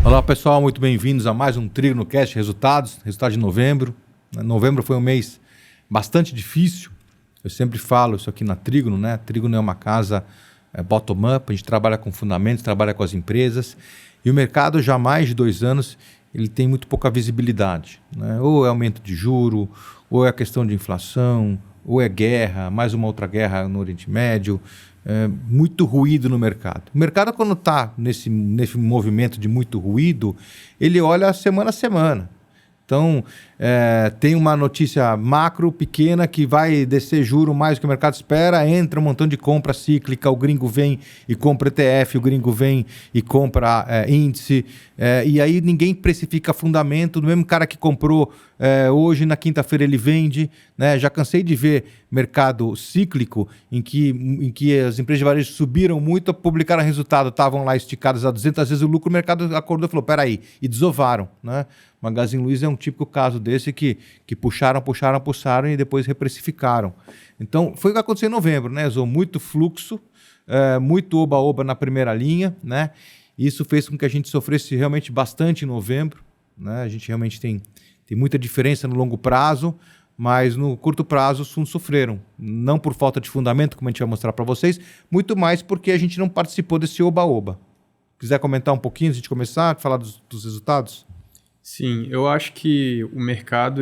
Olá pessoal, muito bem-vindos a mais um Trígono Cast resultado de novembro. Novembro foi um mês bastante difícil. Eu sempre falo isso aqui na Trígono, né? Trígono é uma casa bottom-up, a gente trabalha com fundamentos, trabalha com as empresas e o mercado já há mais de 2 anos ele tem muito pouca visibilidade, né? Ou é aumento de juro, ou é a questão de inflação, ou é guerra, mais uma outra guerra no Oriente Médio. Muito ruído no mercado. O mercado, quando está nesse movimento de muito ruído, ele olha semana a semana. Então, tem uma notícia macro pequena que vai descer juro mais do que o mercado espera, entra um montão de compra cíclica, o gringo vem e compra ETF, o gringo vem e compra índice, e aí ninguém precifica fundamento, o mesmo cara que comprou hoje, na quinta-feira ele vende, né? Já cansei de ver mercado cíclico em que as empresas de varejo subiram muito, publicaram resultado, estavam lá esticadas a 200 vezes o lucro, o mercado acordou e falou, peraí, e desovaram, né? Magazine Luiza é um típico caso desse que puxaram e depois reprecificaram. Então, foi o que aconteceu em novembro, né? Usou muito fluxo, muito oba-oba na primeira linha, né? Isso fez com que a gente sofresse realmente bastante em novembro, né? A gente realmente tem muita diferença no longo prazo, mas no curto prazo os fundos sofreram. Não por falta de fundamento, como a gente vai mostrar para vocês, muito mais porque a gente não participou desse oba-oba. Quiser comentar um pouquinho antes de começar, falar dos resultados? Sim, eu acho que o mercado,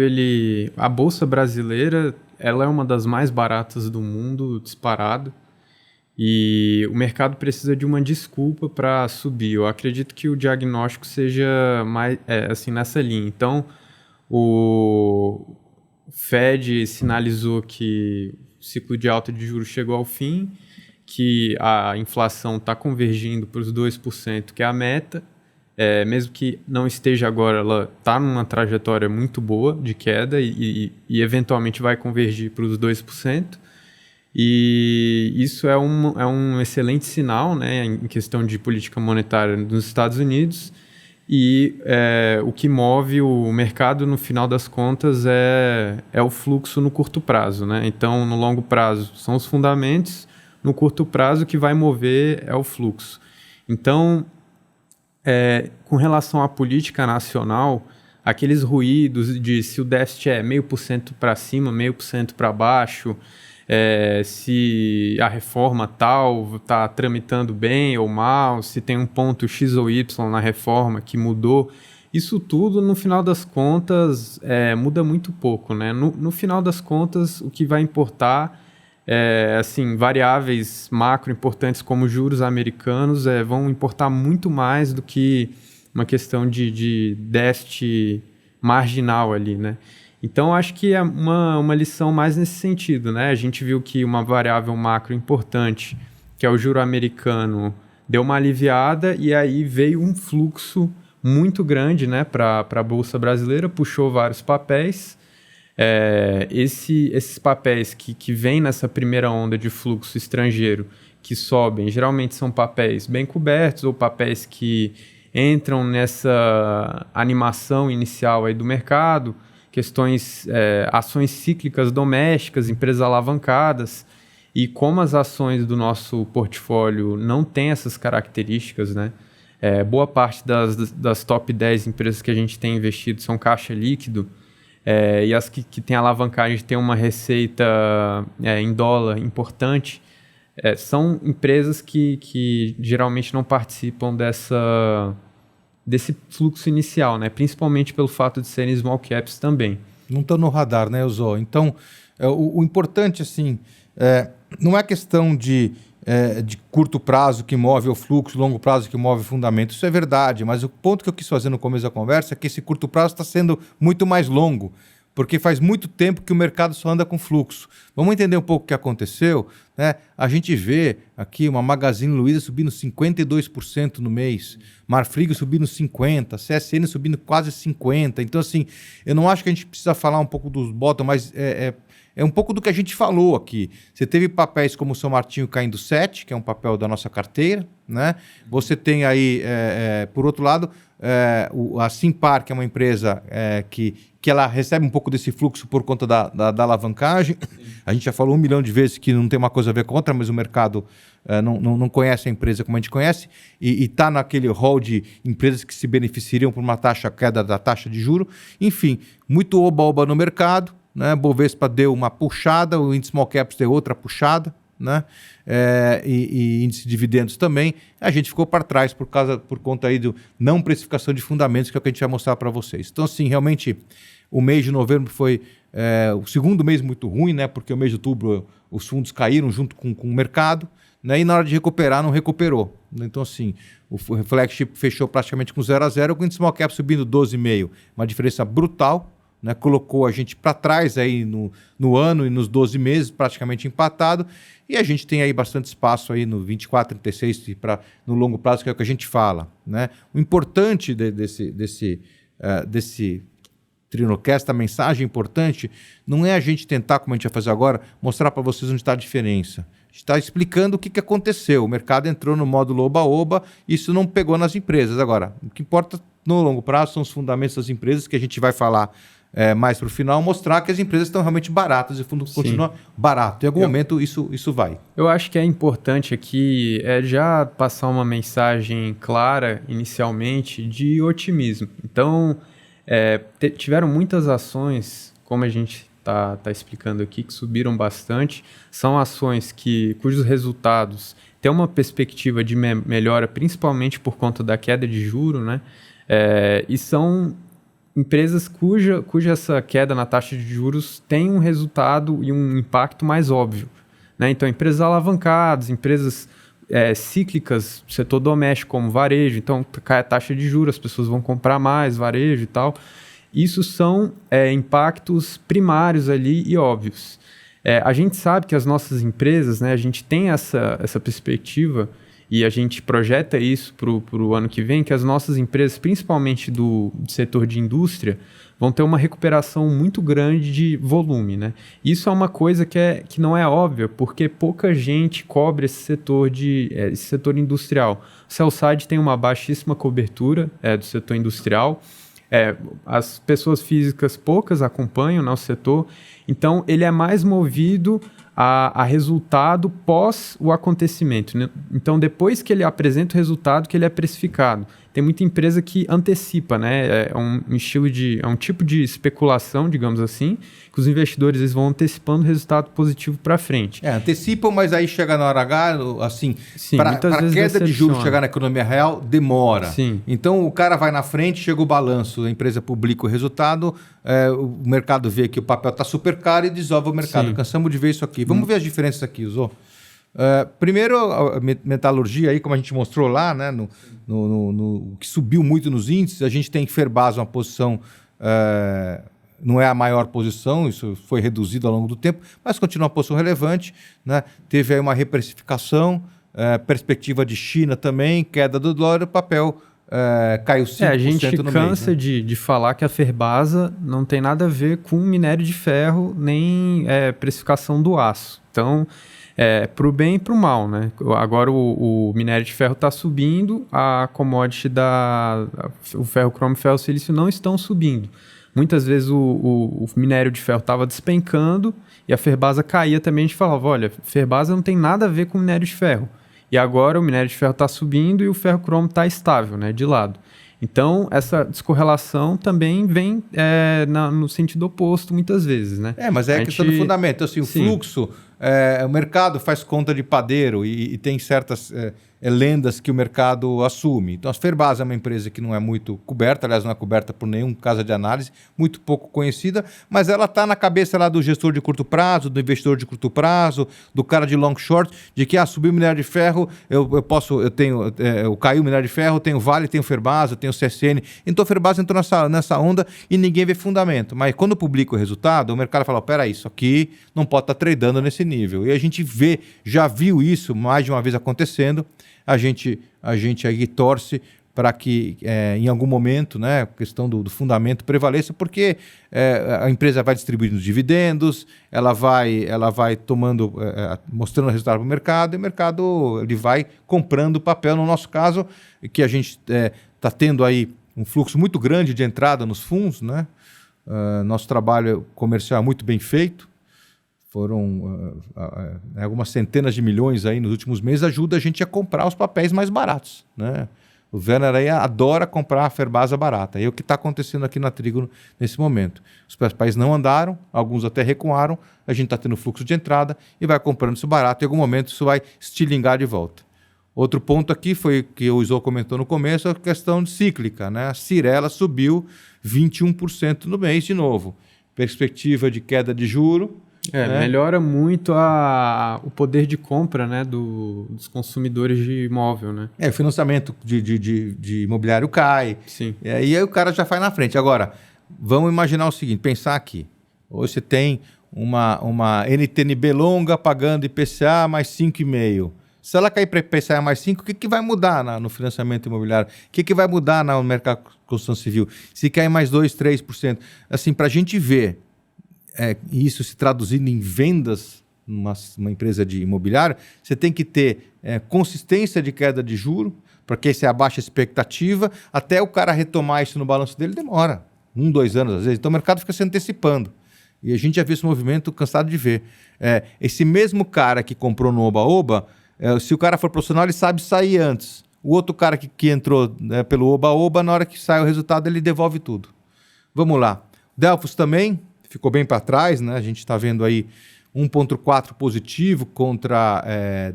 a Bolsa Brasileira, ela é uma das mais baratas do mundo, disparado, e o mercado precisa de uma desculpa para subir. Eu acredito que o diagnóstico seja mais assim nessa linha. Então, o Fed sinalizou que o ciclo de alta de juros chegou ao fim, que a inflação está convergindo para os 2%, que é a meta. Mesmo que não esteja agora, ela está numa trajetória muito boa de queda e eventualmente vai convergir para os 2%. E isso é um excelente sinal, né, em questão de política monetária nos Estados Unidos. E o que move o mercado, no final das contas, é o fluxo no curto prazo, né? Então, no longo prazo são os fundamentos, no curto prazo o que vai mover é o fluxo. Então, com relação à política nacional, aqueles ruídos de se o déficit é 0,5% para cima, 0,5% para baixo, se a reforma tal está tramitando bem ou mal, se tem um ponto X ou Y na reforma que mudou, isso tudo, no final das contas, muda muito pouco, né? No final das contas, o que vai importar variáveis macro importantes como juros americanos vão importar muito mais do que uma questão de déficit marginal ali, né? Então, acho que é uma lição mais nesse sentido, né? A gente viu que uma variável macro importante, que é o juro americano, deu uma aliviada e aí veio um fluxo muito grande, né, para a Bolsa Brasileira, puxou vários papéis. Esses papéis que vêm nessa primeira onda de fluxo estrangeiro, que sobem, geralmente são papéis bem cobertos ou papéis que entram nessa animação inicial aí do mercado, ações cíclicas domésticas, empresas alavancadas, e como as ações do nosso portfólio não têm essas características, né? Boa parte das top 10 empresas que a gente tem investido são caixa líquido, e as que têm alavancagem, têm uma receita em dólar importante, são empresas que geralmente não participam desse fluxo inicial, né? Principalmente pelo fato de serem small caps também. Não estão no radar, né, Zó? Então, o importante, assim, não é questão de curto prazo que move o fluxo, longo prazo que move o fundamento. Isso é verdade, mas o ponto que eu quis fazer no começo da conversa é que esse curto prazo está sendo muito mais longo, porque faz muito tempo que o mercado só anda com fluxo. Vamos entender um pouco o que aconteceu, né? A gente vê aqui uma Magazine Luiza subindo 52% no mês, Marfrig subindo 50%, CSN subindo quase 50%. Então, assim, eu não acho que a gente precisa falar um pouco dos bottom, mas é um pouco do que a gente falou aqui. Você teve papéis como o São Martinho caindo 7, que é um papel da nossa carteira, né? Você tem aí, por outro lado, a Simpar, que é uma empresa que ela recebe um pouco desse fluxo por conta da alavancagem. Sim. A gente já falou 1 milhão de vezes que não tem uma coisa a ver com outra, mas o mercado não conhece a empresa como a gente conhece e está naquele hall de empresas que se beneficiariam por uma queda da taxa de juros. Enfim, muito oba-oba no mercado, né? Bovespa deu uma puxada, o índice Small Caps deu outra puxada, né? E índice de dividendos também. A gente ficou para trás por conta aí do não precificação de fundamentos, que é o que a gente vai mostrar para vocês. Então, assim, realmente, o mês de novembro foi o segundo mês muito ruim, né? Porque o mês de outubro os fundos caíram junto com o mercado, né? E na hora de recuperar, não recuperou. Então, assim, o Flagship fechou praticamente com 0-0, com o índice Small Cap subindo 12,5%, uma diferença brutal, né? Colocou a gente para trás aí no ano e nos 12 meses, praticamente empatado, e a gente tem aí bastante espaço aí no 24, 36 no longo prazo, que é o que a gente fala, né? O importante desse Trinocast, a mensagem importante, não é a gente tentar, como a gente vai fazer agora, mostrar para vocês onde está a diferença. A gente está explicando o que aconteceu. O mercado entrou no módulo oba-oba, isso não pegou nas empresas. Agora, o que importa no longo prazo são os fundamentos das empresas, que a gente vai falar mais para o final, mostrar que as empresas estão realmente baratas e o fundo continua barato. Em algum momento isso vai. Eu acho que é importante aqui já passar uma mensagem clara, inicialmente, de otimismo. Então, tiveram muitas ações, como a gente está explicando aqui, que subiram bastante. São ações cujos resultados têm uma perspectiva de melhora, principalmente por conta da queda de juro, né? E são empresas cuja essa queda na taxa de juros tem um resultado e um impacto mais óbvio, né? Então, empresas alavancadas, empresas cíclicas, setor doméstico como varejo, então cai a taxa de juros, as pessoas vão comprar mais varejo e tal. Isso são impactos primários ali e óbvios. A gente sabe que as nossas empresas, né, a gente tem essa perspectiva e a gente projeta isso para o ano que vem, que as nossas empresas, principalmente do setor de indústria, vão ter uma recuperação muito grande de volume, né? Isso é uma coisa que não é óbvia, porque pouca gente cobre esse setor industrial. O Sell-Side tem uma baixíssima cobertura do setor industrial. As pessoas físicas poucas acompanham, né, o setor, então ele é mais movido a resultado pós o acontecimento, né? Então, depois que ele apresenta o resultado, que ele é precificado. Tem muita empresa que antecipa, né? É um tipo de especulação, digamos assim, que os investidores eles vão antecipando o resultado positivo para frente. Antecipam, mas aí chega na hora H, assim, para a queda de juros chegar na economia real, demora. Sim. Então, o cara vai na frente, chega o balanço, a empresa publica o resultado, o mercado vê que o papel está super caro e dissolve o mercado. Sim. Cansamos de ver isso aqui. Vamos ver as diferenças aqui, Zô. Primeiro, a metalurgia, aí, como a gente mostrou lá, né, no que subiu muito nos índices, a gente tem Ferbasa, uma posição, não é a maior posição, isso foi reduzido ao longo do tempo, mas continua uma posição relevante, né? Teve aí uma reprecificação, perspectiva de China também, queda do dólar, o papel caiu 5% no mês. A gente cansa, né, de falar que a Ferbasa não tem nada a ver com minério de ferro, nem precificação do aço. Então, para o bem e para o mal, né? Agora o minério de ferro está subindo, a commodity o ferro, cromo e ferro silício não estão subindo. Muitas vezes o minério de ferro estava despencando e a Ferbasa caía também. A gente falava, olha, Ferbasa não tem nada a ver com minério de ferro. E agora o minério de ferro está subindo e o ferro cromo está estável, né, de lado. Então, essa descorrelação também vem no sentido oposto muitas vezes, né? Mas a questão do fundamento. Assim, o fluxo, o mercado faz conta de padeiro e tem certas lendas que o mercado assume. Então, a Ferbasa é uma empresa que não é muito coberta, aliás, não é coberta por nenhum casa de análise, muito pouco conhecida, mas ela está na cabeça lá do gestor de curto prazo, do investidor de curto prazo, do cara de long short, de que subiu o minério de ferro, caiu o minério de ferro, tenho Vale, tenho Ferbasa, tenho CSN. Então, a Ferbasa entrou nessa onda e ninguém vê fundamento. Mas quando publica o resultado, o mercado fala, peraí, isso aqui não pode estar tradando nesse nível. E a gente já viu isso mais de uma vez acontecendo. A gente aí torce para que em algum momento, né, a questão do fundamento prevaleça, porque a empresa vai distribuindo os dividendos, ela vai tomando, mostrando o resultado para o mercado, e o mercado ele vai comprando papel. No nosso caso, que a gente está tendo aí um fluxo muito grande de entrada nos fundos, né? Nosso trabalho comercial é muito bem feito. Foram algumas centenas de milhões aí nos últimos meses, ajuda a gente a comprar os papéis mais baratos, né? O Werner aí adora comprar a Ferbasa barata. É o que está acontecendo aqui na Trígono nesse momento. Os papéis não andaram, alguns até recuaram, a gente está tendo fluxo de entrada e vai comprando isso barato. Em algum momento isso vai estilingar de volta. Outro ponto aqui foi que o Izô comentou no começo, a questão de cíclica, né? A Cyrela subiu 21% no mês de novo. Perspectiva de queda de juro. Melhora muito o poder de compra, né, dos consumidores de imóvel, né? O financiamento de imobiliário cai. Sim. E aí o cara já vai na frente. Agora, vamos imaginar o seguinte, pensar aqui. Hoje você tem uma NTNB longa pagando IPCA mais 5,5%. Se ela cair para IPCA mais 5%, o que vai mudar no financiamento imobiliário? O que vai mudar no mercado de construção civil? Se cair mais 2%, 3%. Assim, para a gente ver isso se traduzindo em vendas numa empresa de imobiliário, você tem que ter consistência de queda de juro, porque você abaixa a expectativa, até o cara retomar isso no balanço dele demora 1, 2 anos às vezes. Então o mercado fica se antecipando. E a gente já viu esse movimento cansado de ver. Esse mesmo cara que comprou no Oba-Oba, se o cara for profissional, ele sabe sair antes. O outro cara que entrou pelo Oba-Oba, na hora que sai o resultado, ele devolve tudo. Vamos lá. Delphos também ficou bem para trás, né? A gente está vendo aí 1,4 positivo contra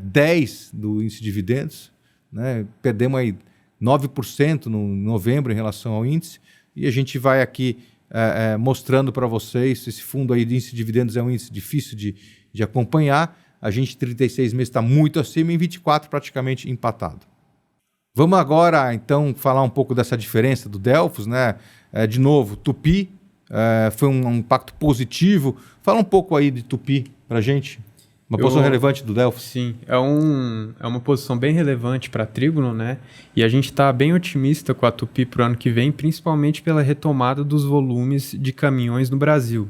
10 do índice de dividendos, né? Perdemos aí 9% no novembro em relação ao índice, e a gente vai aqui mostrando para vocês, esse fundo aí de índice de dividendos é um índice difícil de acompanhar. A gente, 36 meses, está muito acima, e em 24 praticamente empatado. Vamos agora, então, falar um pouco dessa diferença do Delphos, né? De novo, Tupi foi um impacto positivo. Fala um pouco aí de Tupi para a gente. Uma posição relevante do Delphos. Sim, é uma posição bem relevante para a Trígono, né? E a gente está bem otimista com a Tupi para o ano que vem, principalmente pela retomada dos volumes de caminhões no Brasil.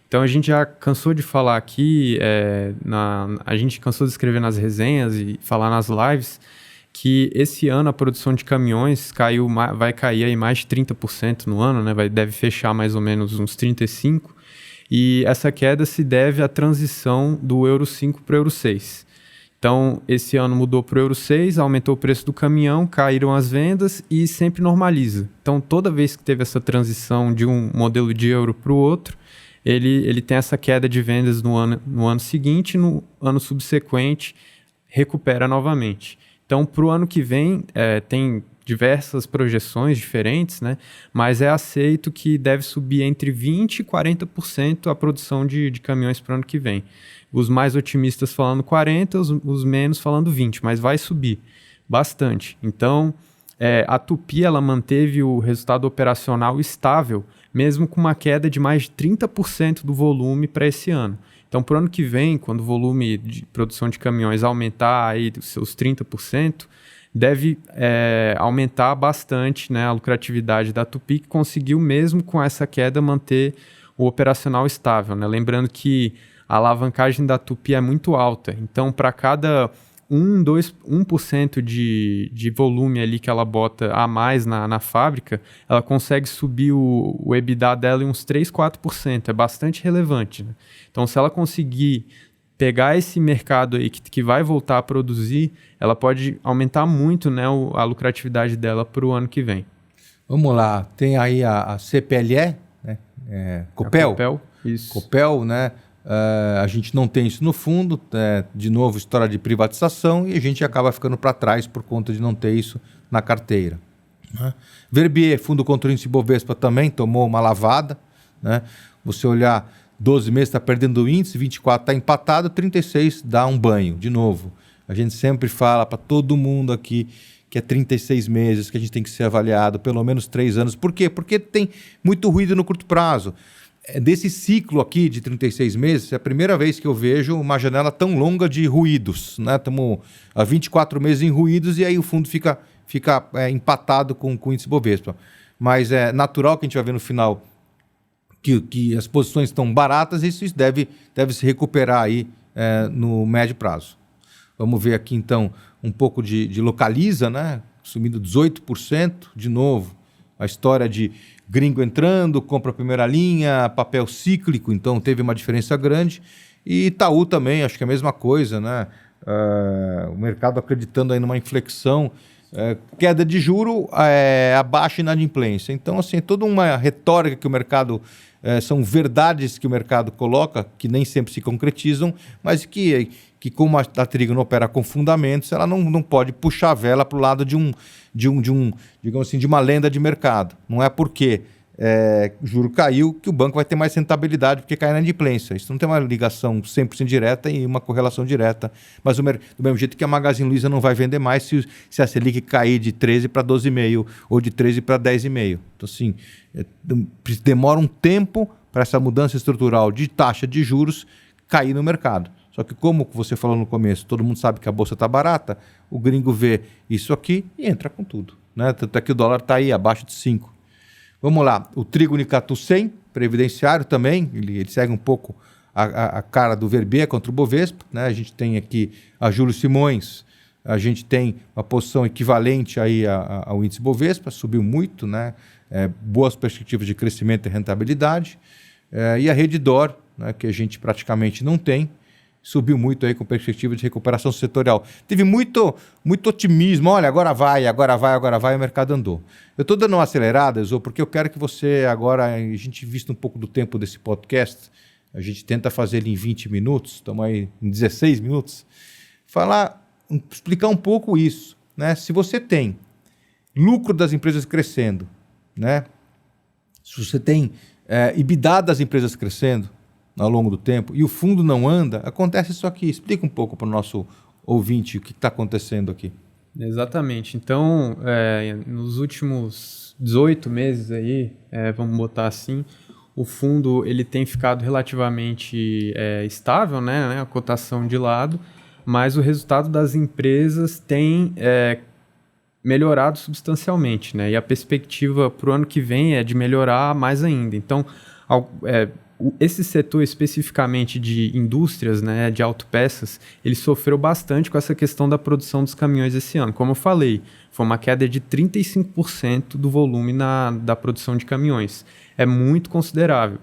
Então a gente já cansou de falar aqui, a gente cansou de escrever nas resenhas e falar nas lives, que esse ano a produção de caminhões vai cair aí mais de 30% no ano, né? Deve fechar mais ou menos uns 35%, e essa queda se deve à transição do Euro 5 para o Euro 6. Então, esse ano mudou para o Euro 6, aumentou o preço do caminhão, caíram as vendas e sempre normaliza. Então, toda vez que teve essa transição de um modelo de Euro para o outro, ele tem essa queda de vendas no ano seguinte, no ano subsequente recupera novamente. Então, para o ano que vem, tem diversas projeções diferentes, né? Mas é aceito que deve subir entre 20% e 40% a produção de caminhões para o ano que vem. Os mais otimistas falando 40%, os menos falando 20%, mas vai subir bastante. Então, a Tupi ela manteve o resultado operacional estável, mesmo com uma queda de mais de 30% do volume para esse ano. Então, para o ano que vem, quando o volume de produção de caminhões aumentar aí dos seus 30%, deve aumentar bastante, né, a lucratividade da Tupi, que conseguiu mesmo com essa queda manter o operacional estável, né? Lembrando que a alavancagem da Tupi é muito alta, então para cada 1% de volume ali que ela bota a mais na fábrica, ela consegue subir o EBITDA dela em uns 3%, 4%, é bastante relevante, né? Então se ela conseguir pegar esse mercado aí que vai voltar a produzir, ela pode aumentar muito, né, a lucratividade dela para o ano que vem. Vamos lá, tem aí a CPLE, né? Copel. Copel, isso. Copel, né? A gente não tem isso no fundo, de novo, história de privatização, e a gente acaba ficando para trás por conta de não ter isso na carteira. Né? Verbier, fundo contra o índice Bovespa, também tomou uma lavada. Né? Você olhar 12 meses está perdendo o índice, 24 está empatado, 36 dá um banho, de novo. A gente sempre fala para todo mundo aqui que é 36 meses, que a gente tem que ser avaliado, pelo menos 3 anos. Por quê? Porque tem muito ruído no curto prazo. Desse ciclo aqui de 36 meses, é a primeira vez que eu vejo uma janela tão longa de ruídos. Né? Estamos há 24 meses em ruídos e aí o fundo fica fica empatado com o índice Bovespa. Mas é natural que a gente vai ver no final que as posições estão baratas e isso deve se recuperar aí no médio prazo. Vamos ver aqui, então, um pouco de Localiza, né? Subindo 18%, de novo. A história de gringo entrando, compra a primeira linha, papel cíclico, então teve uma diferença grande. E Itaú também, acho que é a mesma coisa, né? O mercado acreditando aí numa inflexão, queda de juro, abaixa inadimplência. Então, assim, é toda uma retórica que o mercado... são verdades que o mercado coloca, que nem sempre se concretizam, mas que como a Trígono opera com fundamentos, ela não pode puxar a vela para o lado de digamos assim, de uma lenda de mercado. Não é porque o juro caiu que o banco vai ter mais rentabilidade porque cai na inadimplência. Isso não tem uma ligação 100% direta e uma correlação direta. Mas do mesmo jeito que a Magazine Luiza não vai vender mais se a Selic cair de 13 para 12,5 ou de 13 para 10,5. Então, assim, demora um tempo para essa mudança estrutural de taxa de juros cair no mercado. Só que, como você falou no começo, todo mundo sabe que a bolsa está barata, o gringo vê isso aqui e entra com tudo, né? Tanto é que o dólar está aí abaixo de 5. Vamos lá, o Trígono Icatu 100, previdenciário também, ele segue um pouco a cara do Verbe contra o Bovespa, né? A gente tem aqui a Júlio Simões, a gente tem uma posição equivalente aí ao índice Bovespa, subiu muito, né? Boas perspectivas de crescimento e rentabilidade. E a Redditor, né, que a gente praticamente não tem, subiu muito aí com perspectiva de recuperação setorial. Teve muito otimismo, olha, agora vai, o mercado andou. Eu estou dando uma acelerada, Zô, porque eu quero que você agora, a gente vista um pouco do tempo desse podcast, a gente tenta fazer ele em 20 minutos, estamos aí em 16 minutos, explicar um pouco isso, né? Se você tem lucro das empresas crescendo, né? Se você tem EBITDA das empresas crescendo ao longo do tempo e o fundo não anda, acontece isso aqui. Explica um pouco para o nosso ouvinte o que está acontecendo aqui. Exatamente. Então, nos últimos 18 meses aí, vamos botar assim, o fundo ele tem ficado relativamente estável, né? A cotação de lado, mas o resultado das empresas tem melhorado substancialmente, né? E a perspectiva para o ano que vem é de melhorar mais ainda. Então, esse setor especificamente de indústrias, né, de autopeças, ele sofreu bastante com essa questão da produção dos caminhões esse ano. Como eu falei, foi uma queda de 35% do volume da produção de caminhões. É muito considerável.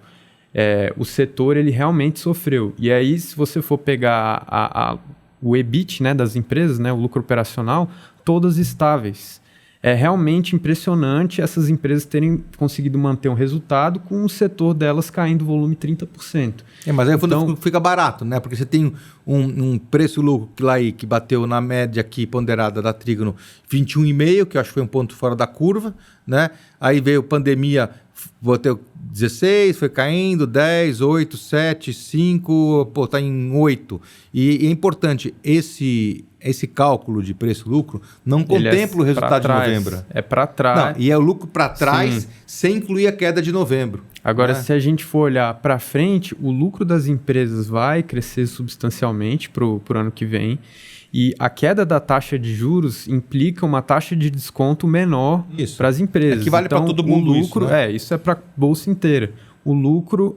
O setor ele realmente sofreu. E aí, se você for pegar o EBIT, né, das empresas, né, o lucro operacional, todas estáveis. É realmente impressionante essas empresas terem conseguido manter um resultado com o setor delas caindo o volume 30%. Mas aí então, fica barato, né? Porque você tem um preço-lucro que bateu na média aqui ponderada da Trígono 21,5, que eu acho que foi um ponto fora da curva, né? Aí veio pandemia, bateu 16, foi caindo, 10, 8, 7, 5, está em 8. E é importante, esse cálculo de preço-lucro não contempla o resultado de novembro. É para trás. Não, e é o lucro para trás, sem incluir a queda de novembro. Agora, se a gente for olhar para frente, o lucro das empresas vai crescer substancialmente para o ano que vem. E a queda da taxa de juros implica uma taxa de desconto menor para as empresas. É que vale para todo mundo o lucro, isso, né? Isso é para a bolsa inteira. O lucro,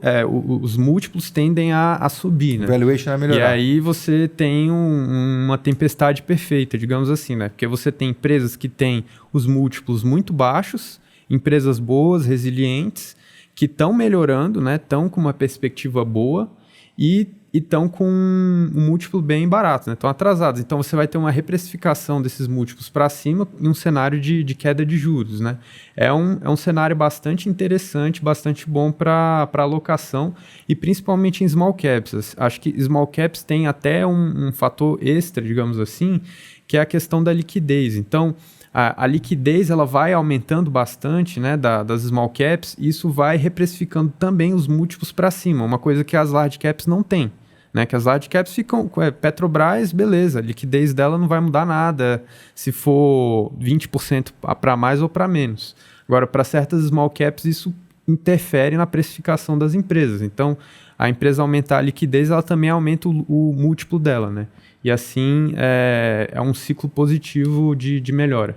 os múltiplos tendem a subir, né? O valuation vai melhorar. E aí você tem uma tempestade perfeita, digamos assim, né? Porque você tem empresas que têm os múltiplos muito baixos, empresas boas, resilientes, que estão melhorando, né? Estão com uma perspectiva boa e estão com um múltiplo bem barato, né? Estão atrasados. Então você vai ter uma reprecificação desses múltiplos para cima em um cenário de queda de juros, né? É um cenário bastante interessante, bastante bom para alocação e principalmente em small caps. Acho que small caps tem até um fator extra, digamos assim, que é a questão da liquidez. Então, a liquidez ela vai aumentando bastante, né, das small caps, e isso vai reprecificando também os múltiplos para cima, uma coisa que as large caps não têm. Né, que as large caps ficam... Petrobras, beleza, a liquidez dela não vai mudar nada se for 20% para mais ou para menos. Agora, para certas small caps, isso interfere na precificação das empresas. Então, a empresa aumentar a liquidez, ela também aumenta o múltiplo dela, né? E assim, é um ciclo positivo de melhora.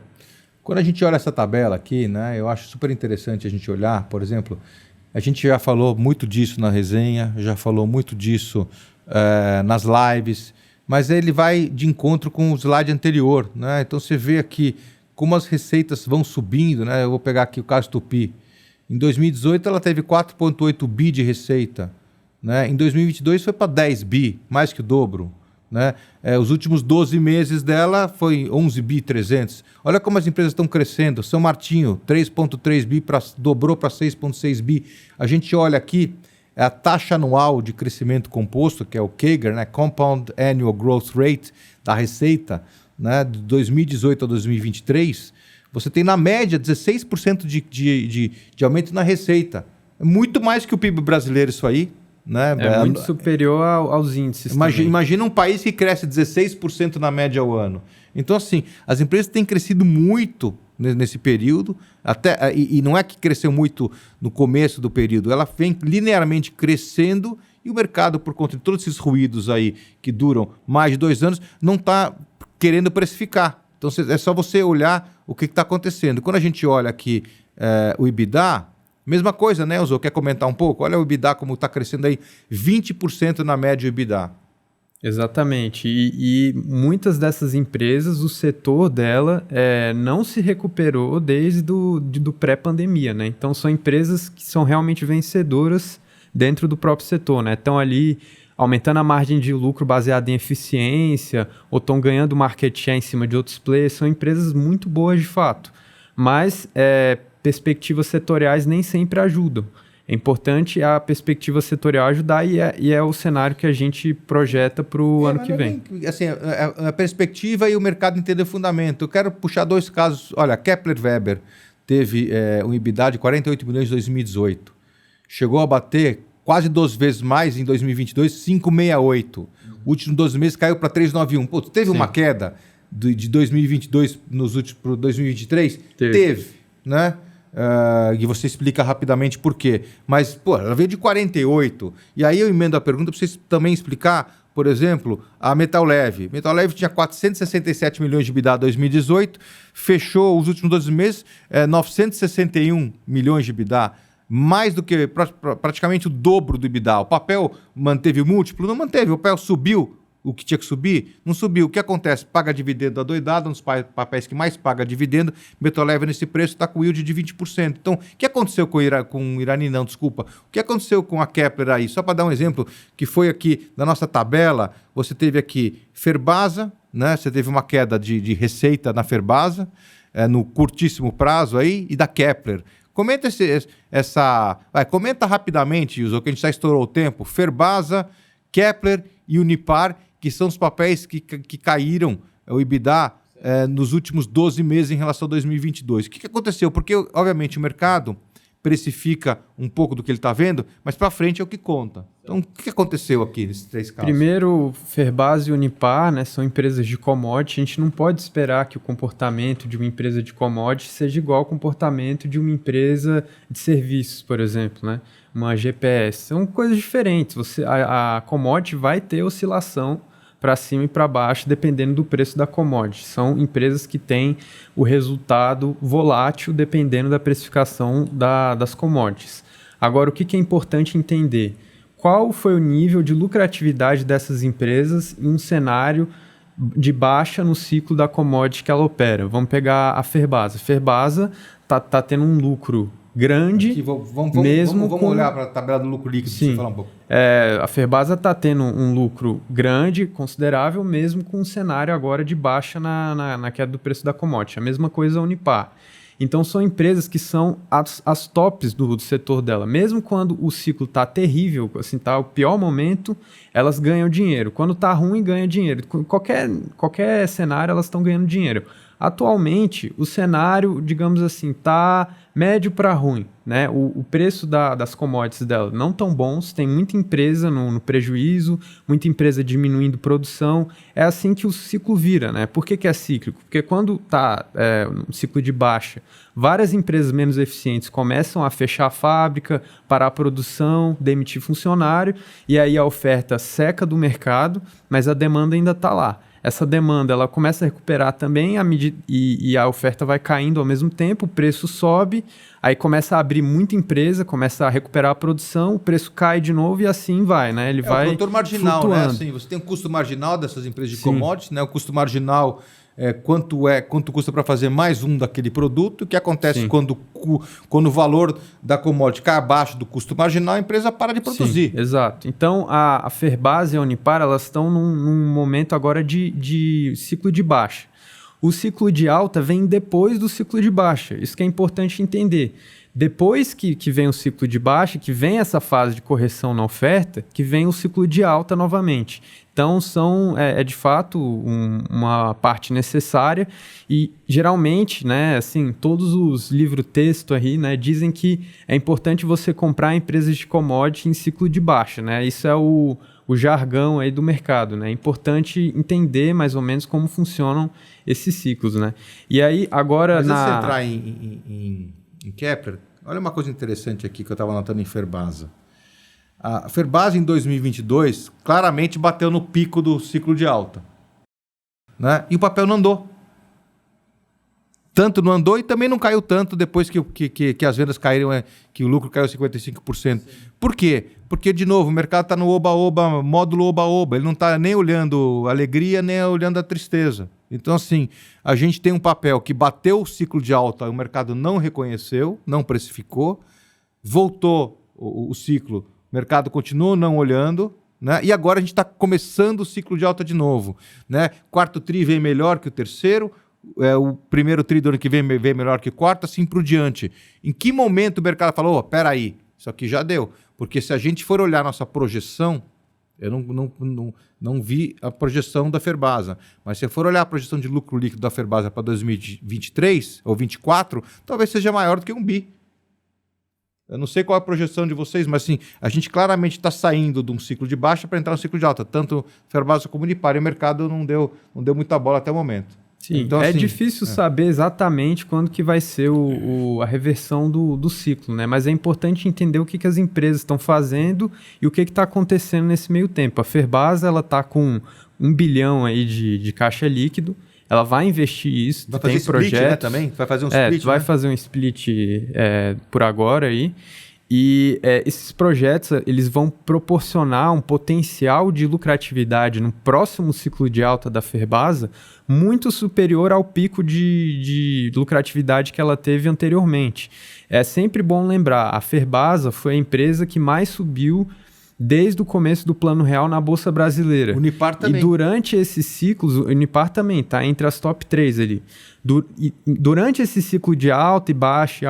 Quando a gente olha essa tabela aqui, né, eu acho super interessante a gente olhar, por exemplo, a gente já falou muito disso na resenha, já falou muito disso nas lives, mas ele vai de encontro com o slide anterior, né? Então você vê aqui como as receitas vão subindo, né? Eu vou pegar aqui o caso Tupi. Em 2018 ela teve 4,8 bi de receita, né? Em 2022 foi para 10 bi, mais que o dobro. Né? Os últimos 12 meses dela foi 11 bi 300. Olha como as empresas estão crescendo. São Martinho, 3,3 bi, dobrou para 6,6 bi. A gente olha aqui a taxa anual de crescimento composto, que é o CAGR, né? Compound Annual Growth Rate, da receita, né? De 2018 a 2023, você tem na média 16% de aumento na receita. É muito mais que o PIB brasileiro isso aí. Né? É muito superior aos índices. Imagina um país que cresce 16% na média ao ano. Então, assim, as empresas têm crescido muito nesse período, e não é que cresceu muito no começo do período, ela vem linearmente crescendo e o mercado, por conta de todos esses ruídos aí que duram mais de 2 anos, não está querendo precificar. Então, é só você olhar o que está acontecendo. Quando a gente olha aqui o EBITDA, mesma coisa, né, Uzo? Quer comentar um pouco? Olha o EBITDA como está crescendo aí, 20% na média o EBITDA. Exatamente. E muitas dessas empresas, o setor dela não se recuperou desde do pré-pandemia, né? Então, são empresas que são realmente vencedoras dentro do próprio setor, né? Estão ali aumentando a margem de lucro baseada em eficiência ou estão ganhando market share em cima de outros players. São empresas muito boas de fato. Mas perspectivas setoriais nem sempre ajudam. É importante a perspectiva setorial ajudar e é o cenário que a gente projeta para o ano que vem. Assim, a perspectiva e o mercado entender o fundamento. Eu quero puxar 2 casos. Olha, a Kepler Weber teve um EBITDA de 48 milhões em 2018. Chegou a bater quase 2 vezes mais em 2022, 568. Últimos 12 meses caiu para 391. Pô, teve uma queda de 2022 para 2023? Teve, né? E você explica rapidamente por quê. Mas, pô, ela veio de 48. E aí eu emendo a pergunta para vocês também explicar, por exemplo, a Metal Leve. Metal Leve tinha 467 milhões de EBITDA em 2018, fechou os últimos 12 meses 961 milhões de EBITDA, mais do que praticamente o dobro do EBITDA. O papel manteve o múltiplo? Não manteve. O papel subiu o que tinha que subir? Não subiu. O que acontece? Paga dividendo adoidado, um dos papéis que mais paga dividendo. Metal Leve nesse preço está com yield de 20%. Então, o que aconteceu com o Irani? Não, desculpa. O que aconteceu com a Kepler aí? Só para dar um exemplo, que foi aqui na nossa tabela, você teve aqui Ferbasa, né? Você teve uma queda de receita na Ferbasa, no curtíssimo prazo aí, e da Kepler. Comenta comenta rapidamente, Uzo, que a gente já estourou o tempo. Ferbasa, Kepler e Unipar, que são os papéis que caíram o EBITDA nos últimos 12 meses em relação a 2022. O que aconteceu? Porque, obviamente, o mercado precifica um pouco do que ele está vendo, mas para frente é o que conta. Então, o que aconteceu aqui nesses 3 casos? Primeiro, Ferbasa e Unipar, né, são empresas de commodity. A gente não pode esperar que o comportamento de uma empresa de commodity seja igual ao comportamento de uma empresa de serviços, por exemplo, né? Uma GPS. São coisas diferentes. A commodity vai ter oscilação para cima e para baixo, dependendo do preço da commodity. São empresas que têm o resultado volátil dependendo da precificação das commodities. Agora, o que é importante entender? Qual foi o nível de lucratividade dessas empresas em um cenário de baixa no ciclo da commodity que ela opera? Vamos pegar a Ferbasa. A Ferbasa está tendo um lucro grande. Aqui, vamos olhar para a tabela do lucro líquido. Sim. Você falar um pouco. A Ferbasa está tendo um lucro grande, considerável, mesmo com um cenário agora de baixa na queda do preço da commodity. A mesma coisa a Unipar. Então, são empresas que são as tops do setor dela. Mesmo quando o ciclo está terrível, assim, tá o pior momento, elas ganham dinheiro. Quando está ruim, ganha dinheiro. Qualquer cenário, elas estão ganhando dinheiro. Atualmente, o cenário, digamos assim, está médio para ruim, né? O preço das commodities dela não tão bons, tem muita empresa no prejuízo, muita empresa diminuindo produção. É assim que o ciclo vira, né? Por que é cíclico? Porque quando está um ciclo de baixa, várias empresas menos eficientes começam a fechar a fábrica, parar a produção, demitir funcionário, e aí a oferta seca do mercado, mas a demanda ainda está lá. essa demanda ela começa a recuperar também e a oferta vai caindo ao mesmo tempo, o preço sobe, aí começa a abrir muita empresa, começa a recuperar a produção, o preço cai de novo e assim vai, né? Ele vai o produtor marginal, flutuando. né? Assim, você tem um custo marginal dessas empresas de commodities, né? O custo marginal quanto custa para fazer mais um daquele produto. O que acontece quando o valor da commodity cai abaixo do custo marginal, a empresa para de produzir. Sim, exato. Então, a Ferbasa e a Unipar, elas estão num momento agora de ciclo de baixa. O ciclo de alta vem depois do ciclo de baixa. Isso que é importante entender. Depois que vem o ciclo de baixa, que vem essa fase de correção na oferta, que vem o ciclo de alta novamente. Então, de fato uma parte necessária e, geralmente, né, assim, todos os livros-texto aí, né, dizem que é importante você comprar empresas de commodity em ciclo de baixa, né? Isso é o jargão aí do mercado, né? É importante entender mais ou menos como funcionam esses ciclos, né? E aí, agora... Mas antes de entrar em Kepler, olha uma coisa interessante aqui que eu estava anotando em Ferbasa. A Ferbasa, em 2022, claramente bateu no pico do ciclo de alta, né? E o papel não andou. Tanto não andou e também não caiu tanto depois que as vendas caíram, que o lucro caiu 55%. Por quê? Porque, de novo, o mercado está no oba-oba, módulo oba-oba. Ele não está nem olhando a alegria, nem olhando a tristeza. Então, assim, a gente tem um papel que bateu o ciclo de alta, o mercado não reconheceu, não precificou, voltou o ciclo, o mercado continuou não olhando, né? E agora a gente está começando o ciclo de alta de novo, né? Quarto tri vem melhor que o terceiro, o primeiro tri do ano que vem melhor que o quarto, assim por diante. Em que momento o mercado falou, peraí, isso aqui já deu? Porque se a gente for olhar nossa projeção, eu não vi a projeção da Ferbasa, mas se eu for olhar a projeção de lucro líquido da Ferbasa para 2023 ou 2024, talvez seja maior do que 1 bi. Eu não sei qual é a projeção de vocês, mas assim, a gente claramente está saindo de um ciclo de baixa para entrar no ciclo de alta, tanto Ferbasa como Unipar, e o mercado não deu muita bola até o momento. Sim, então, é assim, difícil saber exatamente quando que vai ser a reversão do ciclo, né? Mas é importante entender o que as empresas estão fazendo e o que está acontecendo nesse meio tempo. A Ferbasa está com 1 bilhão aí de caixa líquido, ela vai investir isso, vai fazer split, né, também? Vai fazer um split, vai fazer um split por agora aí. E esses projetos eles vão proporcionar um potencial de lucratividade no próximo ciclo de alta da Ferbasa muito superior ao pico de lucratividade que ela teve anteriormente. É sempre bom lembrar, a Ferbasa foi a empresa que mais subiu desde o começo do Plano Real na Bolsa Brasileira. O Unipar também. E durante esses ciclos, o Unipar também está entre as top 3 ali. Durante esse ciclo de alta e baixa,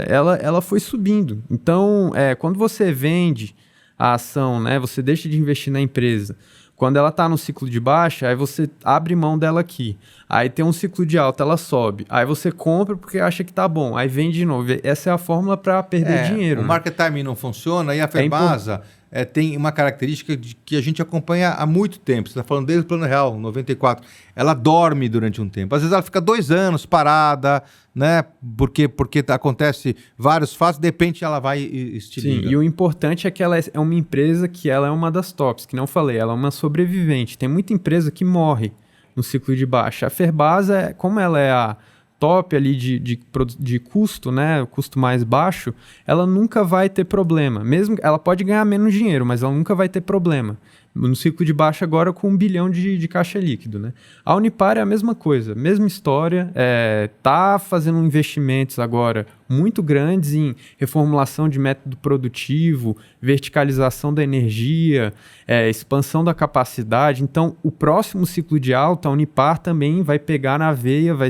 ela foi subindo. Então, quando você vende a ação, né, você deixa de investir na empresa. Quando ela está no ciclo de baixa, aí você abre mão dela aqui. Aí tem um ciclo de alta, ela sobe. Aí você compra porque acha que tá bom. Aí vende de novo. Essa é a fórmula para perder dinheiro. O market timing não funciona e a Ferbasa tem uma característica que a gente acompanha há muito tempo. Você está falando desde o Plano Real, 94. Ela dorme durante um tempo. Às vezes ela fica 2 anos parada, né? Porque acontece vários fatos, de repente ela vai e estilinga. Sim, e o importante é que ela é uma empresa que ela é uma das tops, que não falei, ela é uma sobrevivente. Tem muita empresa que morre no ciclo de baixa. A Ferbasa, como ela é a top ali de custo, né, o custo mais baixo, ela nunca vai ter problema. Mesmo ela pode ganhar menos dinheiro, mas ela nunca vai ter problema. No ciclo de baixa agora com 1 bilhão de caixa líquido, né? A Unipar é a mesma coisa, mesma história, tá fazendo investimentos agora muito grandes em reformulação de método produtivo, verticalização da energia, expansão da capacidade. Então, o próximo ciclo de alta, a Unipar também vai pegar na veia, vai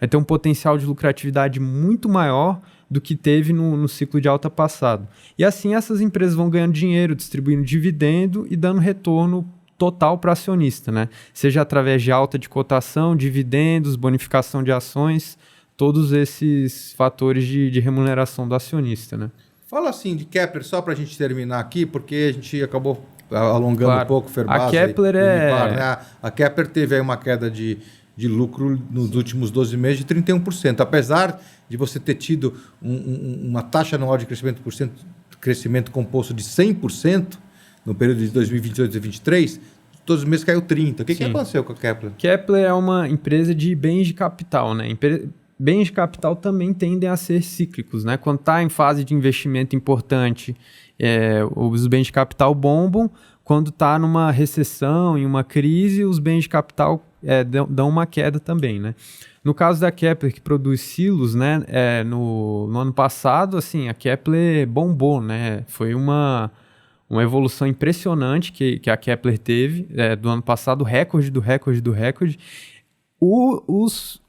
ter um potencial de lucratividade muito maior do que teve no ciclo de alta passado. E assim essas empresas vão ganhando dinheiro, distribuindo dividendo e dando retorno total para o acionista, né? Seja através de alta de cotação, dividendos, bonificação de ações, todos esses fatores de remuneração do acionista, né? Fala assim de Kepler, só para a gente terminar aqui, porque a gente acabou alongando um pouco o Ferbasa. A Kepler Unipar, né? A Kepler teve aí uma queda de lucro nos últimos 12 meses de 31%. Apesar de você ter tido uma taxa anual de crescimento composto de 100% no período de 2022 e 2023, todos os meses caiu 30%. O que Sim. aconteceu com a Kepler? Kepler é uma empresa de bens de capital, né? Bens de capital também tendem a ser cíclicos, né? Quando está em fase de investimento importante, os bens de capital bombam. Quando está numa recessão, em uma crise, os bens de capital dão uma queda também, né? No caso da Kepler, que produz silos, né? No ano passado, assim, a Kepler bombou, né? Foi uma evolução impressionante que a Kepler teve do ano passado, recorde do recorde do recorde. Os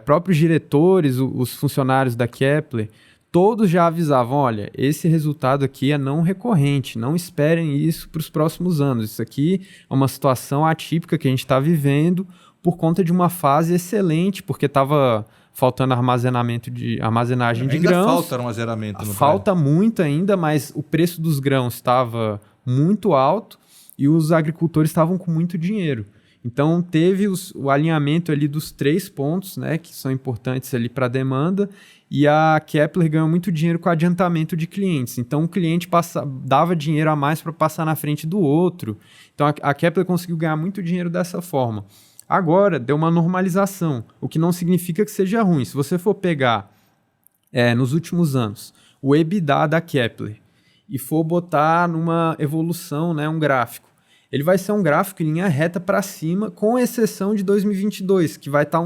próprios diretores, os funcionários da Kepler, todos já avisavam, olha, esse resultado aqui é não recorrente, não esperem isso para os próximos anos. Isso aqui é uma situação atípica que a gente está vivendo por conta de uma fase excelente, porque estava faltando armazenagem de grãos. Ainda falta armazenamento. Falta muito ainda, mas o preço dos grãos estava muito alto e os agricultores estavam com muito dinheiro. Então, teve o alinhamento ali dos 3 pontos, né, que são importantes ali para a demanda, e a Kepler ganhou muito dinheiro com adiantamento de clientes. Então, o cliente dava dinheiro a mais para passar na frente do outro. Então, a Kepler conseguiu ganhar muito dinheiro dessa forma. Agora, deu uma normalização, o que não significa que seja ruim. Se você for pegar, nos últimos anos, o EBITDA da Kepler e for botar numa evolução, né, um gráfico, ele vai ser um gráfico em linha reta para cima, com exceção de 2022, que vai estar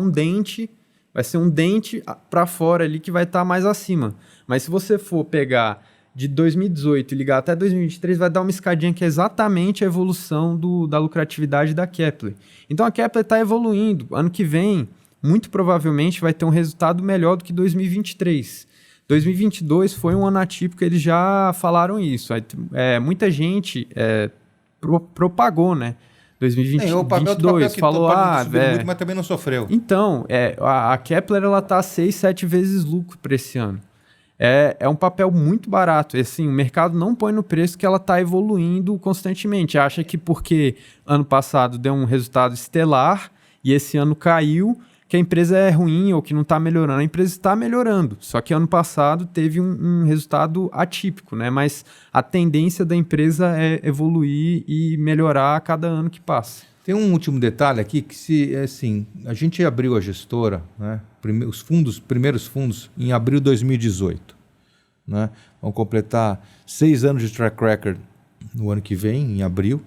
vai ser um dente para fora ali que vai estar mais acima. Mas se você for pegar de 2018 e ligar até 2023, vai dar uma escadinha que é exatamente a evolução da lucratividade da Kepler. Então a Kepler está evoluindo. Ano que vem, muito provavelmente, vai ter um resultado melhor do que 2023. 2022 foi um ano atípico, eles já falaram isso. Muita gente propagou, né? 2022 falou, muito, mas também não sofreu. Então, a Kepler ela tá 6, 7 vezes lucro para esse ano. É um papel muito barato. E, assim, o mercado não põe no preço que ela está evoluindo constantemente. Acha que porque ano passado deu um resultado estelar e esse ano caiu, que a empresa é ruim ou que não está melhorando. A empresa está melhorando, só que ano passado teve um resultado atípico, né? Mas a tendência da empresa é evoluir e melhorar a cada ano que passa. Tem um último detalhe aqui, que a gente abriu a gestora, né, os primeiros fundos, em abril de 2018. Né? Vamos completar 6 anos de track record no ano que vem, em abril.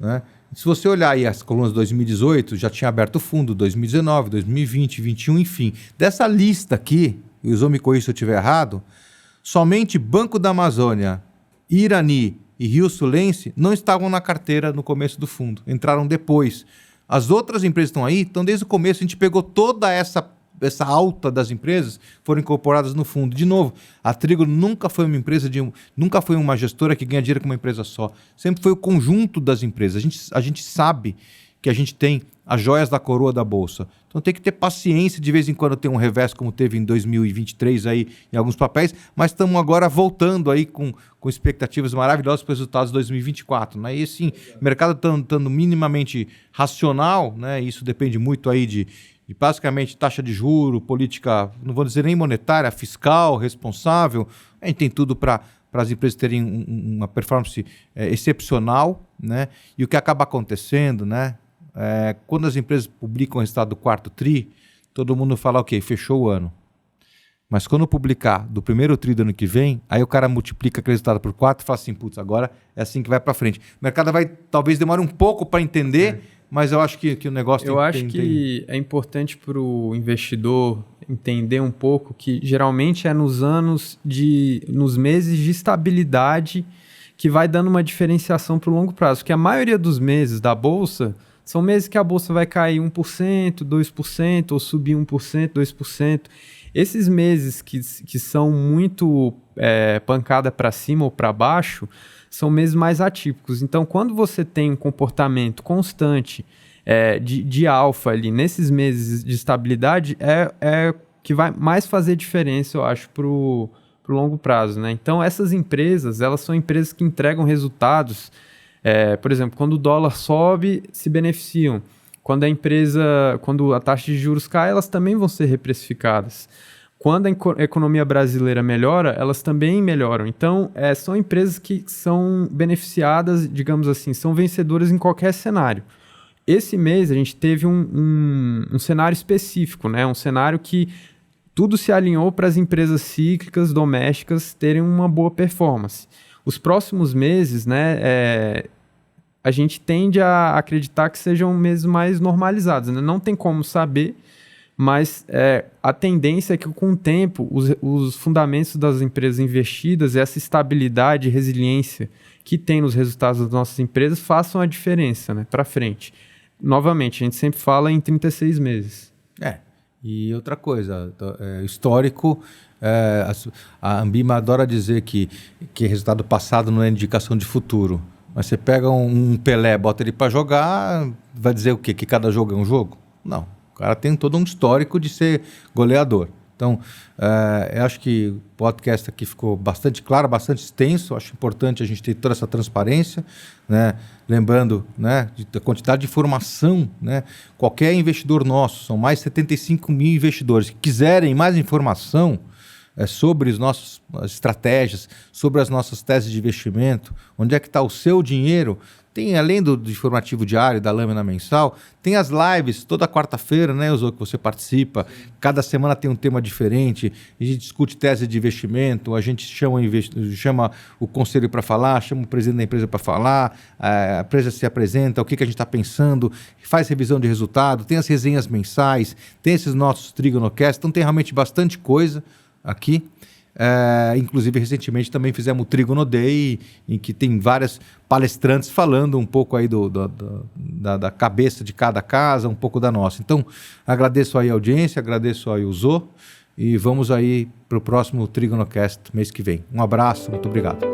Né? Se você olhar aí as colunas de 2018, já tinha aberto o fundo, 2019, 2020, 2021, enfim. Dessa lista aqui, e os homens me corrijam se eu estiver errado, somente Banco da Amazônia, Irani e Rio Sulense não estavam na carteira no começo do fundo, entraram depois. As outras empresas estão aí, então desde o começo a gente pegou toda essa alta das empresas, foram incorporadas no fundo. De novo, a Trigo nunca foi uma empresa nunca foi uma gestora que ganha dinheiro com uma empresa só. Sempre foi o conjunto das empresas. A gente sabe que a gente tem as joias da coroa da Bolsa. Então tem que ter paciência, de vez em quando tem um revés, como teve em 2023 aí, em alguns papéis, mas estamos agora voltando aí com expectativas maravilhosas para os resultados de 2024. Né? E assim, o mercado estando minimamente racional, né? Isso depende muito aí de basicamente taxa de juro, política, não vou dizer nem monetária, fiscal, responsável. A gente tem tudo para as empresas terem uma performance excepcional, né? E o que acaba acontecendo, né? Quando as empresas publicam o resultado do quarto TRI, todo mundo fala, ok, fechou o ano. Mas quando publicar do primeiro TRI do ano que vem, aí o cara multiplica aquele resultado por 4 e fala assim, putz, agora é assim que vai para frente. O mercado talvez demore um pouco para entender, mas eu acho que o negócio Eu acho que é importante para o investidor entender um pouco que geralmente é nos meses de estabilidade que vai dando uma diferenciação para o longo prazo. Porque a maioria dos meses da Bolsa são meses que a Bolsa vai cair 1%, 2%, ou subir 1%, 2%. Esses meses que são muito pancada para cima ou para baixo, são meses mais atípicos. Então, quando você tem um comportamento constante de alfa ali nesses meses de estabilidade, é que vai mais fazer diferença, eu acho, para o longo prazo. Né? Então, essas empresas, elas são empresas que entregam resultados. Por exemplo, quando o dólar sobe, se beneficiam. Quando a taxa de juros cai, elas também vão ser reprecificadas. quando a economia brasileira melhora, elas também melhoram. Então, são empresas que são beneficiadas, digamos assim, são vencedoras em qualquer cenário. Esse mês a gente teve um cenário específico, né? Um cenário que tudo se alinhou para as empresas cíclicas, domésticas, terem uma boa performance. Os próximos meses, né, a gente tende a acreditar que sejam meses mais normalizados, né? Não tem como saber, mas a tendência é que com o tempo os fundamentos das empresas investidas, essa estabilidade e resiliência que tem nos resultados das nossas empresas façam a diferença, né, para frente. Novamente, a gente sempre fala em 36 meses. E outra coisa, histórico, a Ambima adora dizer que resultado passado não é indicação de futuro. Mas você pega um Pelé, bota ele para jogar, vai dizer o quê? Que cada jogo é um jogo? Não. O cara tem todo um histórico de ser goleador. Então, eu acho que o podcast aqui ficou bastante claro, bastante extenso. Acho importante a gente ter toda essa transparência, né? Lembrando, né, da quantidade de informação, né? Qualquer investidor nosso, são mais de 75 mil investidores que quiserem mais informação sobre as nossas estratégias, sobre as nossas teses de investimento, onde é que está o seu dinheiro. Tem, além do informativo diário, da lâmina mensal, tem as lives toda quarta-feira, né, Uzo, que você participa. Cada semana tem um tema diferente. A gente discute tese de investimento, a gente chama o conselho para falar, chama o presidente da empresa para falar, a empresa se apresenta, o que a gente está pensando, faz revisão de resultado, tem as resenhas mensais, tem esses nossos Trigonocast, então tem realmente bastante coisa aqui. Inclusive, recentemente também fizemos o Trigono Day, em que tem várias palestrantes falando um pouco aí da cabeça de cada casa, um pouco da nossa. Então, agradeço aí a audiência, agradeço aí o Zô, e vamos aí para o próximo Trigonocast mês que vem. Um abraço, muito obrigado.